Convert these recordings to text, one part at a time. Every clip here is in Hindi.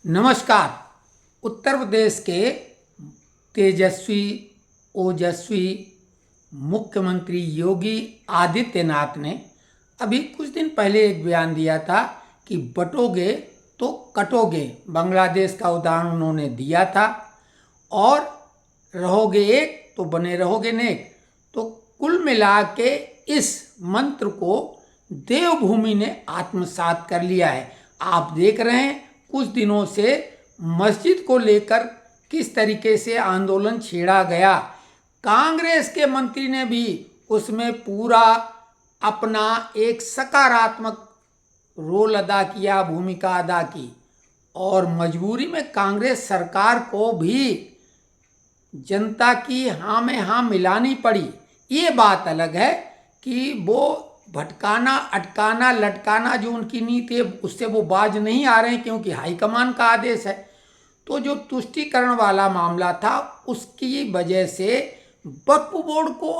नमस्कार। उत्तर प्रदेश के तेजस्वी ओजस्वी मुख्यमंत्री योगी आदित्यनाथ ने अभी कुछ दिन पहले एक बयान दिया था कि बटोगे तो कटोगे। बांग्लादेश का उदाहरण उन्होंने दिया था और रहोगे एक तो बने रहोगे नेक। तो कुल मिला के इस मंत्र को देवभूमि ने आत्मसात कर लिया है। आप देख रहे हैं कुछ दिनों से मस्जिद को लेकर किस तरीके से आंदोलन छेड़ा गया। कांग्रेस के मंत्री ने भी उसमें पूरा अपना एक सकारात्मक रोल अदा किया, भूमिका अदा की और मजबूरी में कांग्रेस सरकार को भी जनता की हाँ में हाँ मिलानी पड़ी। ये बात अलग है कि वो भटकाना, अटकाना, लटकाना जो उनकी नीति है उससे वो बाज नहीं आ रहे हैं क्योंकि हाईकमान का आदेश है। तो जो तुष्टीकरण वाला मामला था उसकी वजह से वक्फ बोर्ड को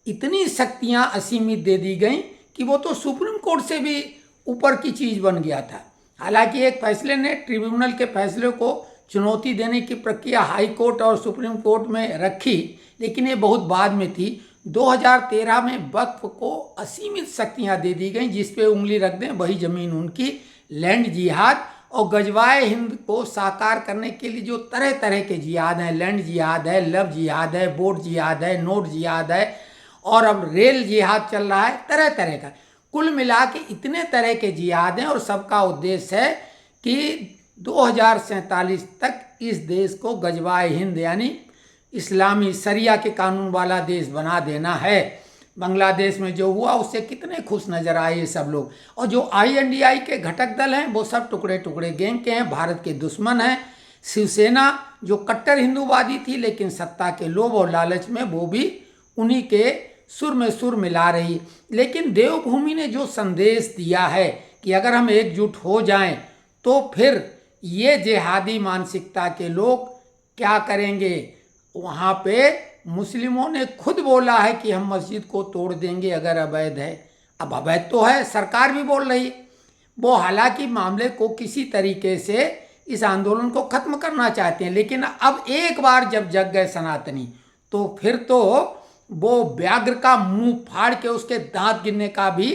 इतनी शक्तियां असीमित दे दी गई कि वो तो सुप्रीम कोर्ट से भी ऊपर की चीज़ बन गया था। हालांकि एक फैसले ने ट्रिब्यूनल के फैसले को चुनौती देने की प्रक्रिया हाई कोर्ट और सुप्रीम कोर्ट में रखी, लेकिन ये बहुत बाद में थी। 2013 में वक्फ को असीमित शक्तियां दे दी गई, जिस पे उंगली रख दें वही जमीन उनकी। लैंड जिहाद और गजवाए हिंद को साकार करने के लिए जो तरह तरह के जिहाद हैं, लैंड जिहाद है, लव जिहाद है, बोट जिहाद है, नोट जिहाद है और अब रेल जिहाद चल रहा है, तरह तरह का। कुल मिला के इतने तरह के जिहाद हैं और सबका उद्देश्य है कि 2047 तक इस देश को गजवाए हिंद यानी इस्लामी शरिया के कानून वाला देश बना देना है। बांग्लादेश में जो हुआ उससे कितने खुश नजर आए ये सब लोग। और जो INDI के घटक दल हैं वो सब टुकड़े टुकड़े गैंग के हैं, भारत के दुश्मन हैं। शिवसेना जो कट्टर हिंदूवादी थी लेकिन सत्ता के लोभ और लालच में वो भी उन्हीं के सुर में सुर मिला रही। लेकिन देवभूमि ने जो संदेश दिया है कि अगर हम एकजुट हो जाएं तो फिर ये जिहादी मानसिकता के लोग क्या करेंगे। वहाँ पे मुस्लिमों ने खुद बोला है कि हम मस्जिद को तोड़ देंगे अगर अवैध है। अब अवैध तो है, सरकार भी बोल रही है। वो हालांकि मामले को किसी तरीके से इस आंदोलन को खत्म करना चाहते हैं, लेकिन अब एक बार जब जग गए सनातनी तो फिर तो वो व्याघ्र का मुंह फाड़ के उसके दांत गिनने का भी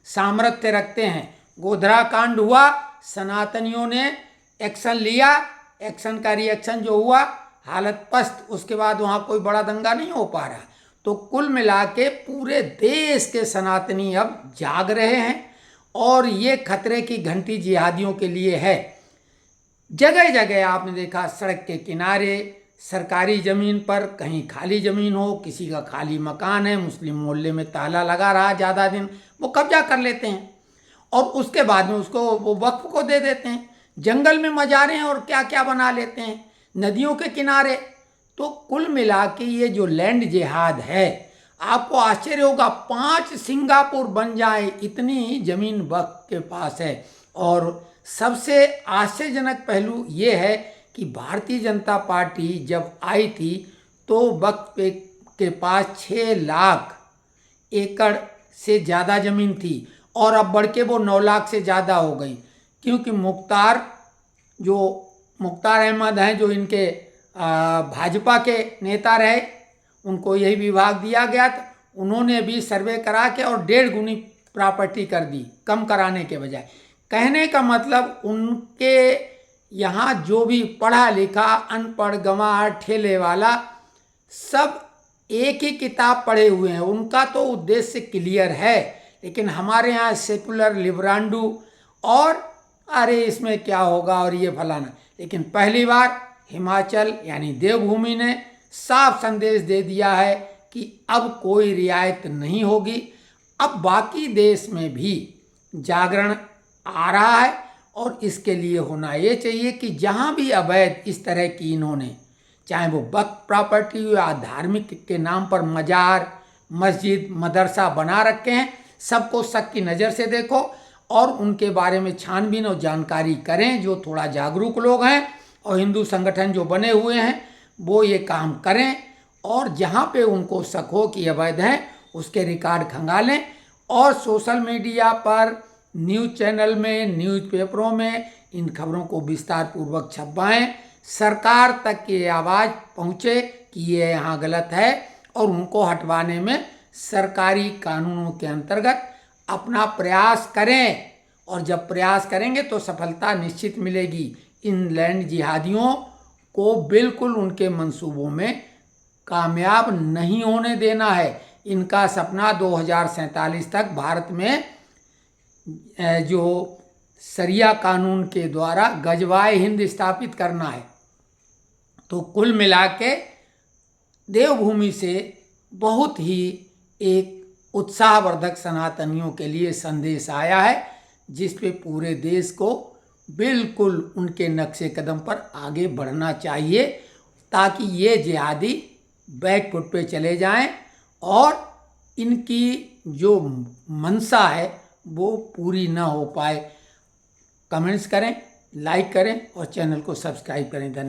सामर्थ्य रखते हैं। गोधरा कांड हुआ, सनातनियों ने एक्शन लिया, एक्शन का रिएक्शन जो हुआ हालत पस्त, उसके बाद वहाँ कोई बड़ा दंगा नहीं हो पा रहा। तो कुल मिला के पूरे देश के सनातनी अब जाग रहे हैं और ये खतरे की घंटी जिहादियों के लिए है। जगह जगह आपने देखा सड़क के किनारे, सरकारी ज़मीन पर, कहीं खाली ज़मीन हो, किसी का खाली मकान है, मुस्लिम मोहल्ले में ताला लगा रहा ज़्यादा दिन, वो कब्जा कर लेते हैं और उसके बाद में उसको वो वक्फ को दे देते हैं। जंगल में मजारे हैं और क्या क्या बना लेते हैं, नदियों के किनारे। तो कुल मिला के ये जो लैंड जिहाद है, आपको आश्चर्य होगा 5 सिंगापुर बन जाए इतनी जमीन वक्फ के पास है। और सबसे आश्चर्यजनक पहलू ये है कि भारतीय जनता पार्टी जब आई थी तो वक्फ के पास 6 लाख एकड़ से ज़्यादा ज़मीन थी और अब बढ़ के वो 9 लाख से ज़्यादा हो गई, क्योंकि मुख्तार अहमद हैं जो इनके भाजपा के नेता रहे, उनको यही विभाग दिया गया था। उन्होंने भी सर्वे करा के और 1.5 गुनी प्रॉपर्टी कर दी, कम कराने के बजाय। कहने का मतलब उनके यहाँ जो भी पढ़ा लिखा, अनपढ़, गंवार, ठेले वाला सब एक ही किताब पढ़े हुए हैं, उनका तो उद्देश्य क्लियर है। लेकिन हमारे यहाँ सेकुलर लिबरांडू और अरे इसमें क्या होगा और ये फलाना। लेकिन पहली बार हिमाचल यानी देवभूमि ने साफ संदेश दे दिया है कि अब कोई रियायत नहीं होगी। अब बाकी देश में भी जागरण आ रहा है और इसके लिए होना ये चाहिए कि जहाँ भी अवैध इस तरह की इन्होंने, चाहे वो वक्फ प्रॉपर्टी हो या धार्मिक के नाम पर मजार, मस्जिद, मदरसा बना रखे हैं, सबको शक की नज़र से देखो और उनके बारे में छानबीन और जानकारी करें। जो थोड़ा जागरूक लोग हैं और हिंदू संगठन जो बने हुए हैं वो ये काम करें और जहाँ पे उनको शक हो कि अवैध हैं उसके रिकॉर्ड खंगालें और सोशल मीडिया पर न्यूज़ चैनल में, न्यूज़पेपरों में इन खबरों को विस्तार पूर्वक छपवाएं, सरकार तक ये आवाज़ पहुँचे कि ये यहाँ गलत है और उनको हटवाने में सरकारी कानूनों के अंतर्गत अपना प्रयास करें। और जब प्रयास करेंगे तो सफलता निश्चित मिलेगी। इन लैंड जिहादियों को बिल्कुल उनके मंसूबों में कामयाब नहीं होने देना है। इनका सपना 2047 तक भारत में जो शरिया कानून के द्वारा गजवाए हिंद स्थापित करना है। तो कुल मिला के देवभूमि से बहुत ही एक उत्साहवर्धक सनातनियों के लिए संदेश आया है, जिस पे पूरे देश को बिल्कुल उनके नक्शे कदम पर आगे बढ़ना चाहिए, ताकि ये जिहादी बैकफुट पे चले जाएं और इनकी जो मंशा है वो पूरी ना हो पाए। कमेंट्स करें, लाइक करें और चैनल को सब्सक्राइब करें। धन्यवाद।